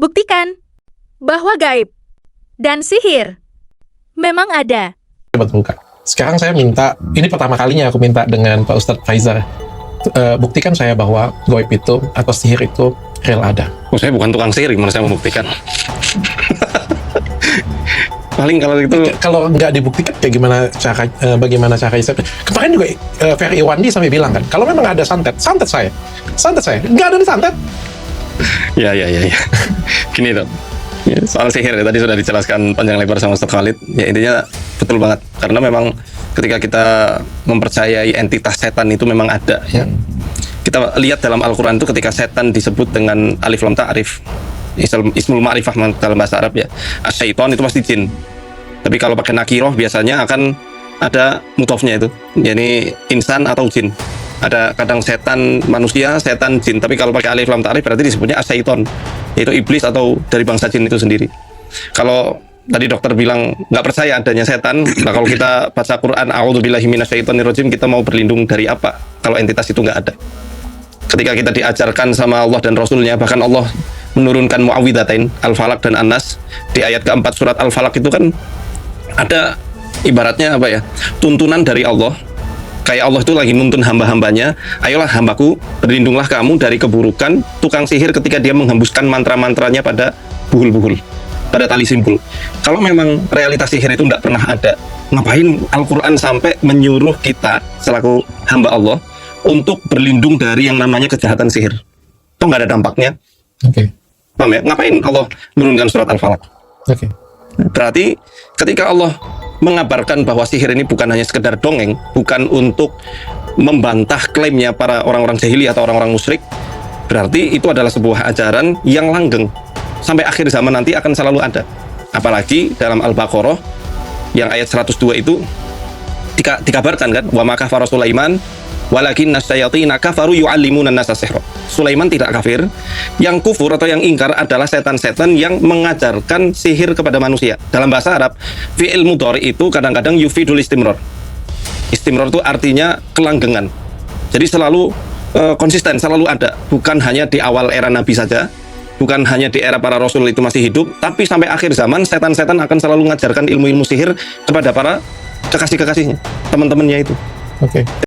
Buktikan bahwa gaib dan sihir memang ada. Betul, Kak. Sekarang saya minta, ini pertama kalinya aku minta dengan Pak Ustadz Faizar, buktikan saya bahwa gaib itu atau sihir itu real ada. Oh, saya bukan tukang sihir, gimana saya membuktikan? Paling kalau itu Kalau nggak dibuktikan, kayak bagaimana cara kemarin juga Ferry Iwandi sampai bilang kan, kalau memang ada santet saya, nggak ada santet. ya. Gini dong. Ya, soal sihir ya, tadi sudah dijelaskan panjang lebar sama Ustaz Khalid. Ya intinya betul banget, karena memang ketika kita mempercayai entitas setan itu memang ada ya. Kita lihat dalam Al-Quran itu ketika setan disebut dengan alif lam ta'rif, ismul ma'rifah dalam bahasa Arab ya. Asyaiton itu pasti jin. Tapi kalau pakai nakiroh biasanya akan ada mudhofnya itu, yakni insan atau jin. Ada kadang setan manusia, setan jin. Tapi kalau pakai alif lam ta'rif berarti disebutnya asyaiton, yaitu iblis atau dari bangsa jin itu sendiri. Kalau tadi dokter bilang nggak percaya adanya setan, nah kalau kita baca Quran, a'udzubillahi minasyaitonirrajim, kita mau berlindung dari apa kalau entitas itu nggak ada? Ketika kita diajarkan sama Allah dan Rasulnya, bahkan Allah menurunkan muawwidzatain, Al-Falaq dan An-Nas, di ayat keempat surat Al-Falaq itu kan ada ibaratnya apa ya, tuntunan dari Allah. Kayak Allah itu lagi nuntun hamba-hambanya, ayolah hambaku, berlindunglah kamu dari keburukan tukang sihir ketika dia menghembuskan mantra-mantranya pada buhul-buhul, pada tali simpul. Kalau memang realitas sihir itu tidak pernah ada, ngapain Al-Quran sampai menyuruh kita selaku hamba Allah untuk berlindung dari yang namanya kejahatan sihir? Toh nggak ada dampaknya. Oke. Paham ya? Ngapain Allah menurunkan surat Al-Falaq? Oke. Berarti ketika Allah mengabarkan bahwa sihir ini bukan hanya sekedar dongeng, bukan untuk membantah klaimnya para orang-orang jahili atau orang-orang musyrik, berarti itu adalah sebuah ajaran yang langgeng sampai akhir zaman nanti akan selalu ada. Apalagi dalam Al-Baqarah yang ayat 102 itu dikabarkan kan, wa ma kafara Sulaiman walakinna syayatina kafaru yu'allimuna an-nasa sihra. Sulaiman tidak kafir, yang kufur atau yang ingkar adalah setan-setan yang mengajarkan sihir kepada manusia. Dalam bahasa Arab, fi'il mudhari itu kadang-kadang yufidul istimrar. Istimrar itu artinya kelanggengan. Jadi selalu konsisten, selalu ada. Bukan hanya di awal era Nabi saja, bukan hanya di era para Rasul itu masih hidup, tapi sampai akhir zaman setan-setan akan selalu mengajarkan ilmu-ilmu sihir kepada para kekasih-kekasihnya, teman-temannya itu. Oke.